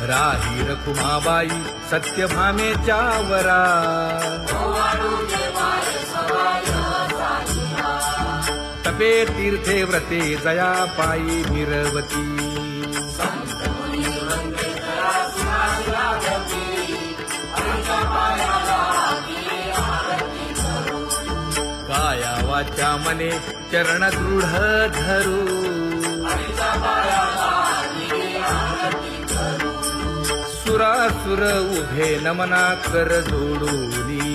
राही रखुमाबाई सत्यभामेच्या वरा तपे तीर्थे व्रते जया पायी मिरवती काया वाचा मने चरण दृढ धरू सुरासुर उभे नमना कर जोडूनी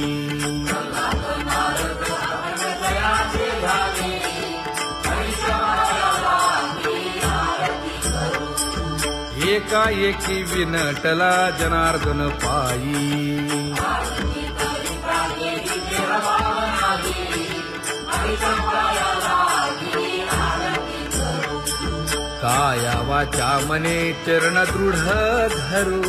एकाएकी विनटला जनार्दन पायी काया वाचा मने चरण दृढ धरू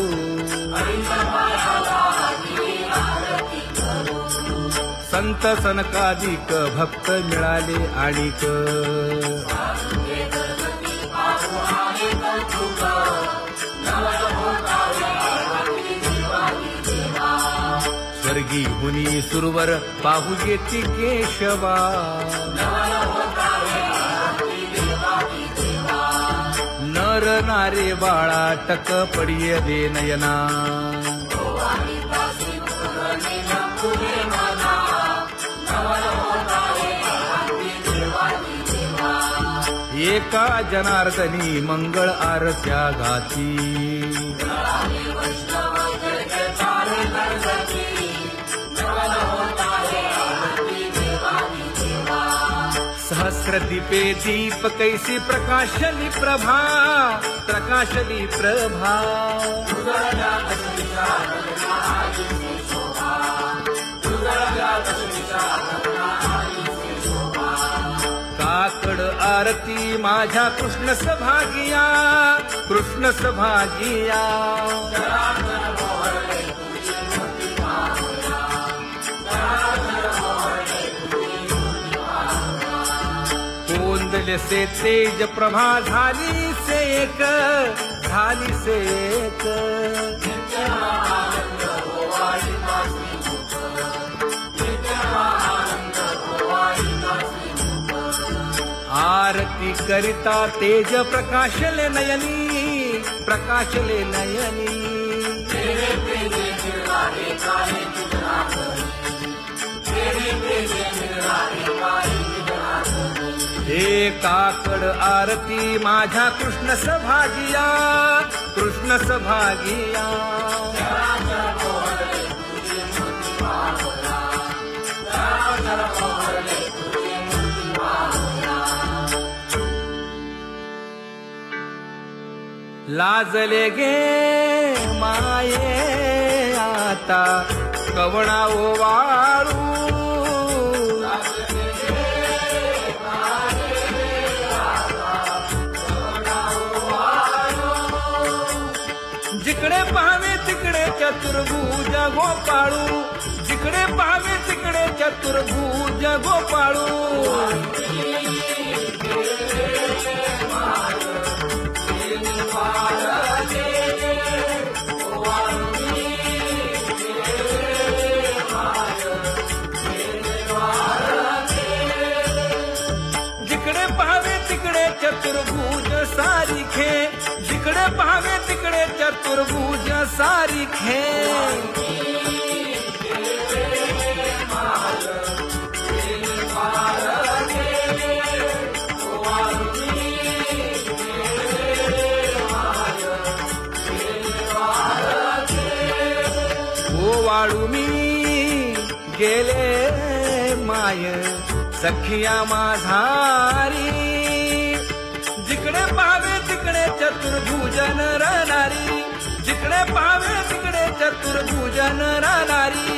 संत सनकादिक भक्त मिळाले आणिक स्वर्गी मुनी सुरवर पाहू येती केशवा नर नारे बाळा टक पडिये दे नयना एका जनार्दनी मंगळ आरत्या गाती सहस्र दीपे दीप कैसी प्रकाशली प्रभा प्रकाशली प्रभा काकड आरती माझ्या कृष्ण सभागिया कृष्ण सभागिया कोंदले से तेज प्रभा झाली से एक झाली से एक आरती करिता तेज प्रकाशले नयनी प्रकाशले नयनी हे काकड आरती माझ्या कृष्ण सभागिया कृष्ण सभागिया लाजले गे माये आता कवणा ओवाळू जिकडे पाहावे तिकडे चतुर्भुज गोपाळू जिकडे पाहावे तिकडे चतुर्भुज गोपाळू जिकडे पाहावे तिकडे चतुर्भुज सारिखे जिकडे पाहावे तिकडे चतुर्भुज सारिखे ओवाळू मी गेले माय सखिया माझारी जिकडे पाहावे तिकडे चतुर्भुज नरनारी जिकडे पाहावे तिकडे चतुर्भुज नरनारी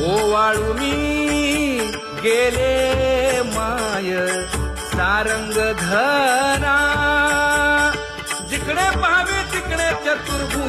ओवाळू मी गेले माय सारंग धरा जिकडे पाहावे तिकडे चतुर्भुज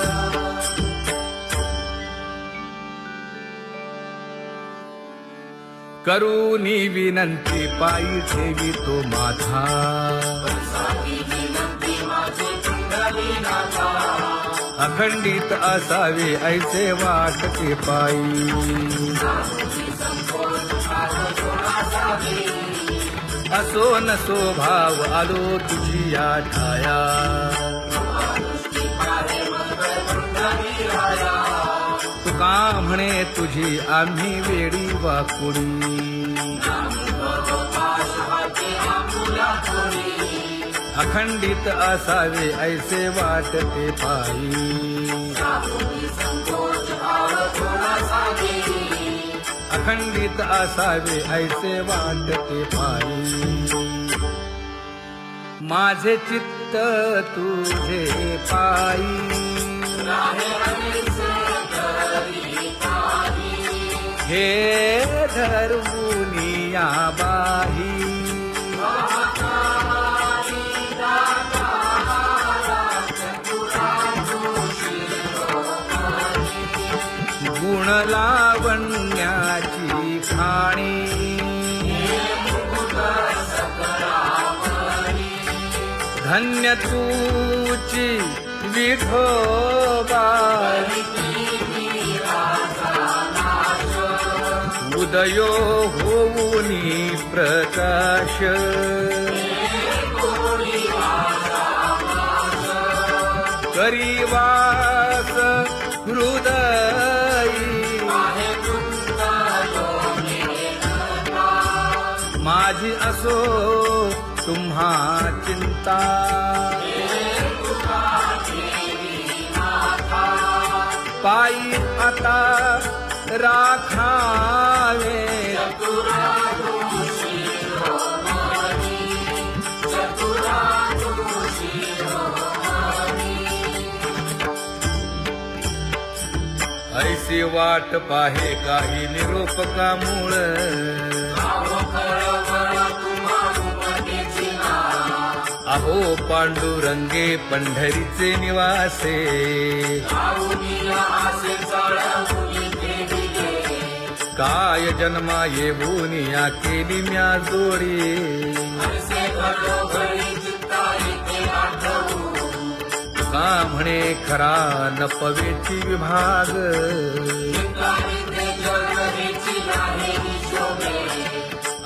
करूनी विनंती पायी ठेवी तो माझा अखंडित असावे ऐसे वाटते पायी असो नसो भाव आलो तुझी या ठाया तुका म्हणे तुझी आम्ही वेडी वाकुडी अखंडित असावे ऐसे वाटते पायी अखंडित असावे ऐसे वाटते पायी माझे चित्त तुझे पायी हे धर्मुनिया बाही गुण लावण्याची खाणी धन्य तूची विठोबा उदयो होऊनी प्रकाश करीवास हृदयी माझी असो तुम्हा चिंता पायी आता राखावे ऐसी वाट पाहे काही निरोपका मूळ अहो पांडुरंगे पंढरीचे निवासे काय जन्मा येऊन या केली म्या जोडी का म्हणे खरा नपवेची विभाग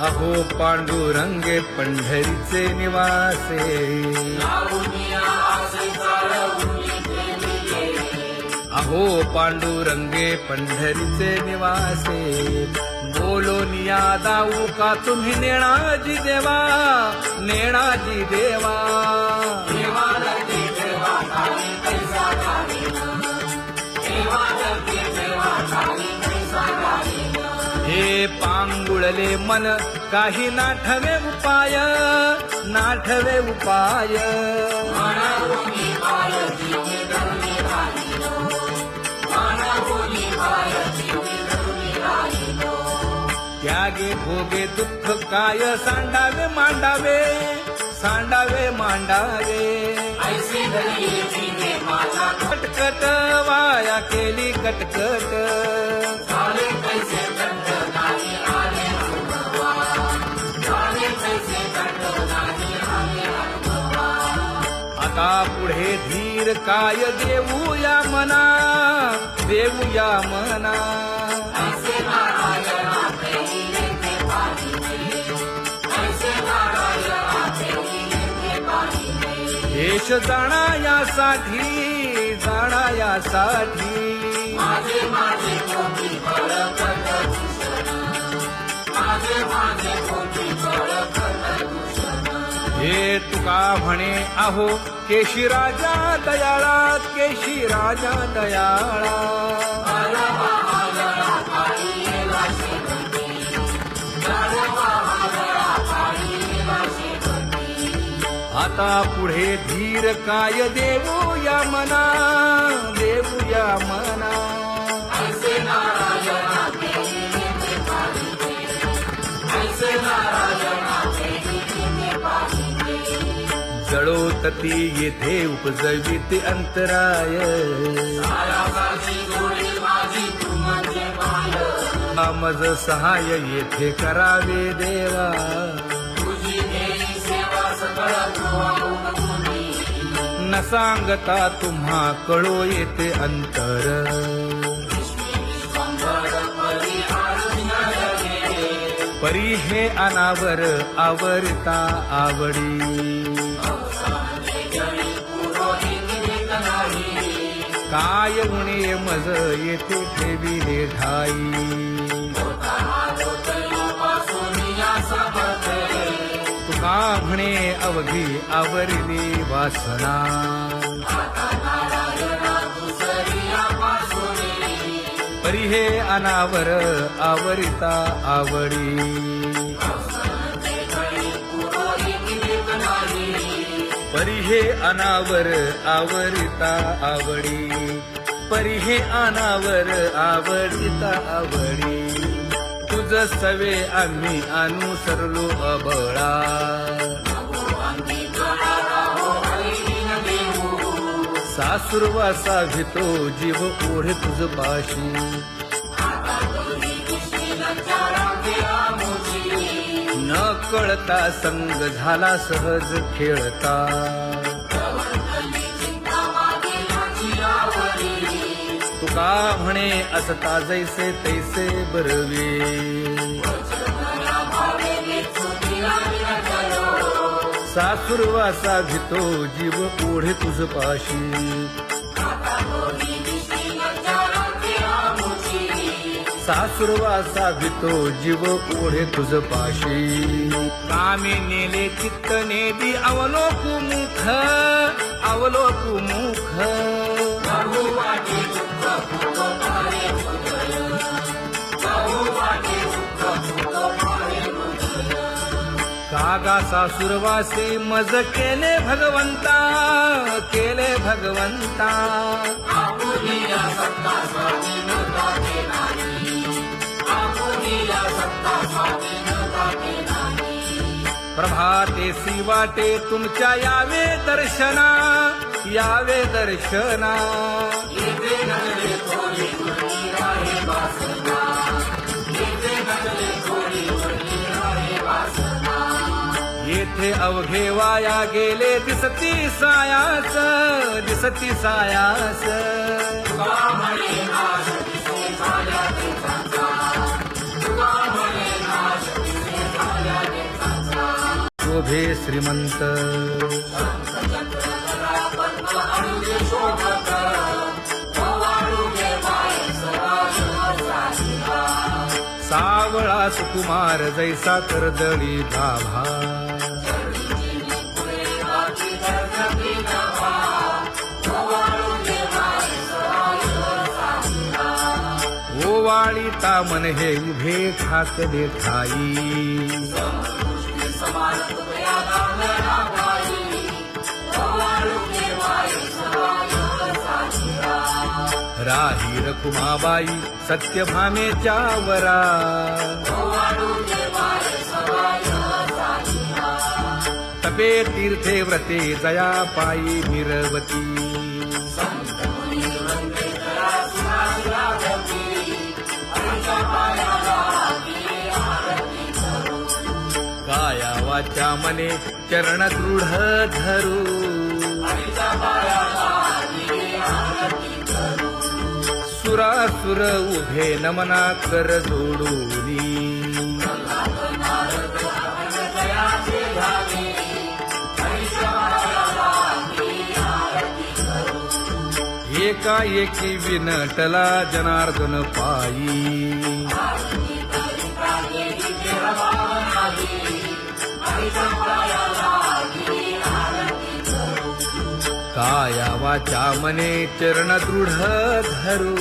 अहो पांडुरंगे पंढरीचे निवासे अहो पांडुरंगे पंढरीचे निवासे बोलोनिया दाऊ का तुम्ही नेणाजी देवा नेणाजी देवा हे पांगुळले मन काही नाठवे उपाय नाठवे उपाय त्यागे भोगे दुःख काय सांडावे मांडावे सांडावे मांडावे कटकट वाया केली कटकट आता पुढे धीर काय देऊया मना देऊया मना देश जाणायासाठी हे तुका म्हणे अहो केशी राजा दयाळा केशी राजा दयाळा आता पुढे धीर काय देऊया मना देऊया मना जळोतती येथे उपजविते अंतराय मज सहाय येथे करावे देवा, न सांगता तुम्हा कळो येते अंतर, परी हे अनावर आवरता आवडी, काय उणे मज येथे ठेविले ठाई, तुका म्हणे अवघी आवरली वासना, परी हे अनावर आवरिता आवडी, परी हे अनावर आवरिता आवडी, परी हे अनावर आवडिता आवडी, तुझ सवे आम्ही अनुसरलो अबळा, सासुरवासा भितो जीव ओढे तुझ पाशी, न कळता संग झाला सहज खेळता, तुका म्हणे असता जैसे तैसे बरवे, सासुरवासा भितो जीव ओढे तुझ पाशी, सासुरवासा भितो जीव ओढे तुझ पाशी, कामे नेले चित्त नेदी अवलोकु मुख, अवलोकु मुख, कागा सासुरवासे मज केले भगवंता, केले भगवंता, प्रभातेसी वाटे तुमच्या यावे दर्शना, यावे दर्शना, येथे अवघे वाया गेले दिसती सायाच, दिसती सायाच, शोभे श्रीमंत, सावळा सुकुमार जैसा कर्दळी गाभा, ओवाळी तामन हे उभे ठाकले ठाई, राही रखुमाबाई सत्यभामेच्या वरा, तपे तीर्थे व्रते जया पायी मिरवती, काया वाचा मने चरण दृढ धरू, सुरासुर उभे नमना कर जोडूनी, एकाएकी विनटला जनार्दन पायी, काया वाचा मने चरण दृढ धरू,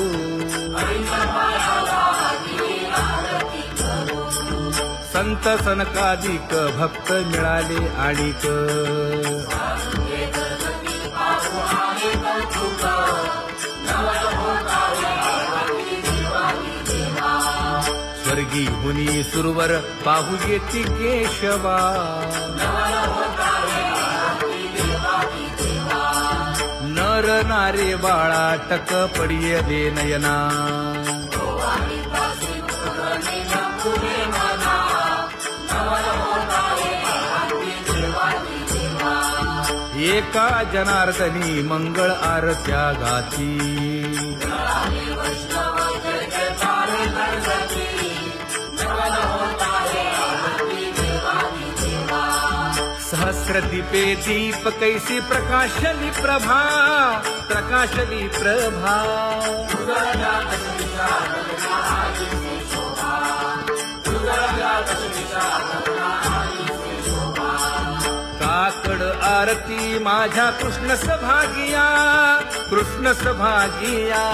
संत सनकादिक भक्त मिळाले आणिक, स्वर्गी हुनी सुरवर पाहू येती केशवा, नर नारे बाळा टक पडिये दे नयना, एका जनार्दनी मंगळ आरत्या गाती, सहस्रदीपे दीप कैसी प्रकाशली प्रभा, प्रकाशली प्रभा। काकड आरती माझ्या कृष्ण सभागिया, कृष्ण सभागिया।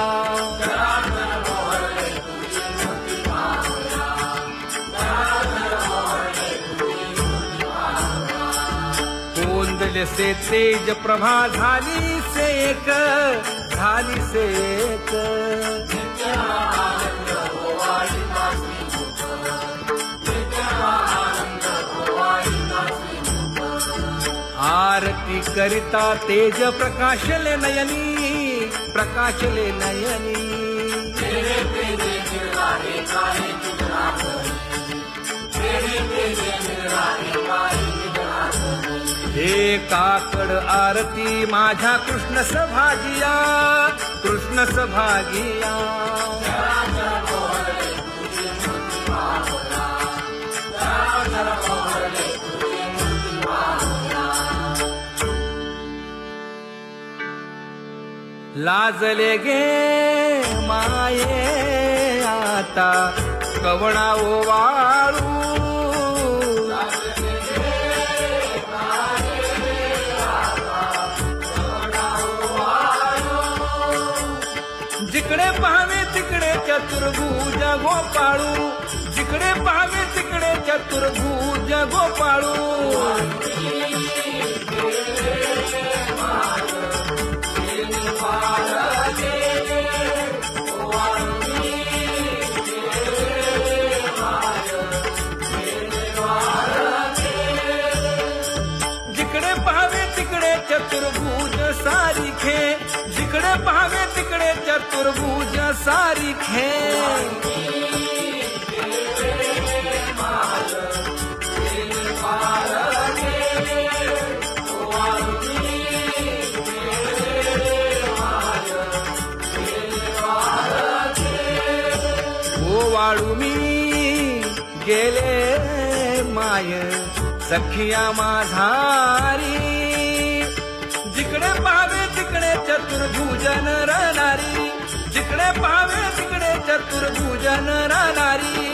कोंदले से तेज प्रभा झाली सेक, झाली सेक। आरती करिता तेज प्रकाशले नयनी, प्रकाशले नयनी। हे काकड आरती माझ्या कृष्ण सभागिया, कृष्ण सभागिया। लाजले गे माये आता कवणा ओवाळू, जिकडे पाहावे तिकडे चतुर्भुज गोपाळू, जिकडे पाहावे तिकडे चतुर्भुज गोपाळू। जिकडे पाहावे तिकडे चतुर्भुज सारिखे, जिकडे पाहावे तिकडे चतुर्भुज सारिखे। ओवाळू मी गेले माय सखिया माझारी, जिकडे पाहावे तिकडे चतुर्भुज नरनारी, जिकडे पाहावे तिकडे चतुर्भुज नरनारी।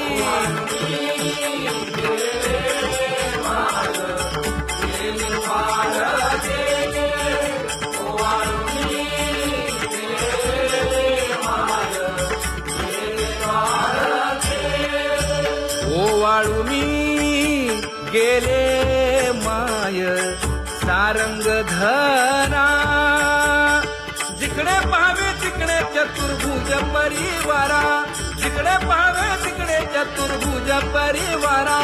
ओवाळू मी गेले माय सारंग धरा, जिकडे पाहावे तिकडे चतुर्भुज परिवारा, जिकडे पाहावे तिकडे चतुर्भुज परिवारा।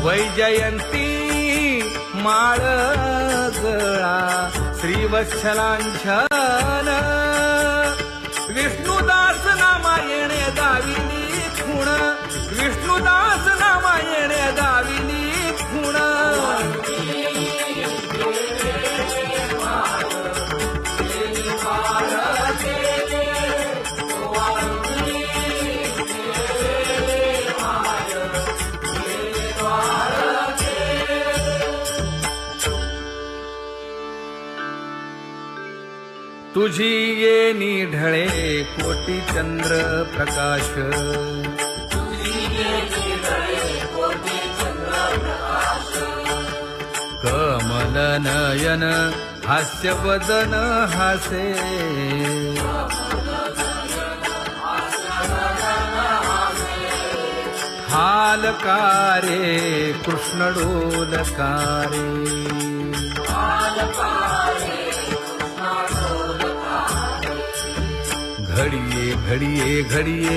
वैजयंती माळ गळा श्रीवत्सलांछन, विष्णुदास नामायणे दाविनी खूण, विष्णुदास नामायणे दाविनी खूण। तुझी ये ढळे कोटी चंद्र प्रकाश, कमल नयन हास्य वदन हासे, हालकारे कृष्ण डोलकारे, घडिये घडिये घडिये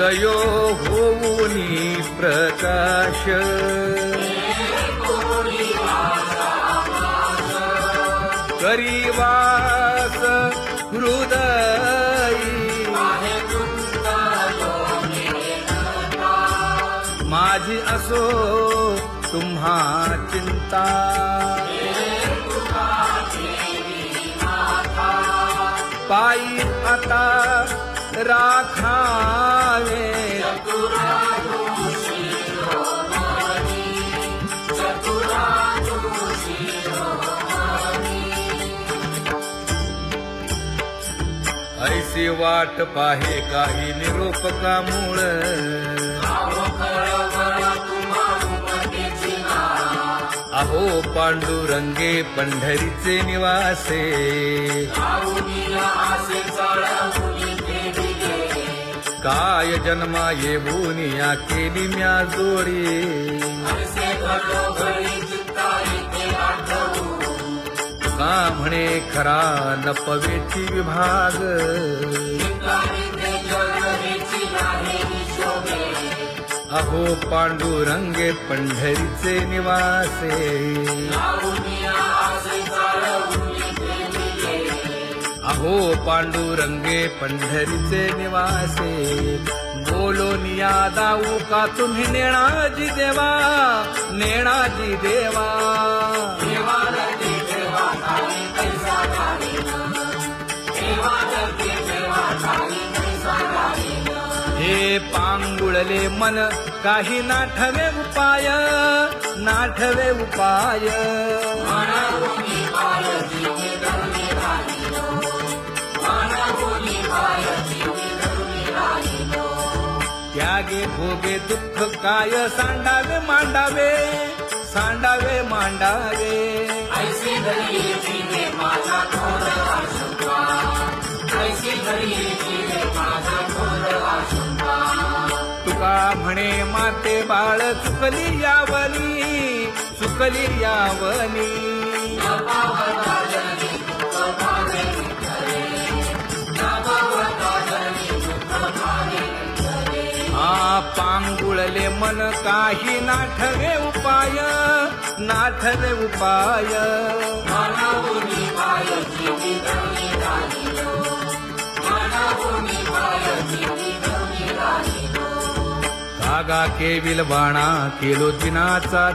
उदयो होऊनी प्रकाश करीवास हृदयी माझी असो तुम्हा चिंता पायी आता राखावे ऐसी वाट पाहे काही निरोपकामूळ अहो पांडुरंगे पंढरीचे निवासे काय जन्मा येऊन या केली म्या जोडी का म्हणे खरा नपवेची विभाग अहो पांडुरंगे पंढरीचे निवासे अहो पांडुरंगे पंढरीचे निवासे बोलोनिया दाऊ का तुम्ही नेणाजी देवा नेणाजी देवा हे पांगुळले मन काही नाठवे उपाय नाठवे उपाय त्यागे भोगे दुःख काय सांडावे मांडावे सांडावे मांडावे तुका म्हणे माते बाळ चुकली यावनी पांगुळले मन काही नाठवे उपाय नाठवे उपाय कागा केविल बाणा केलो दिनाचा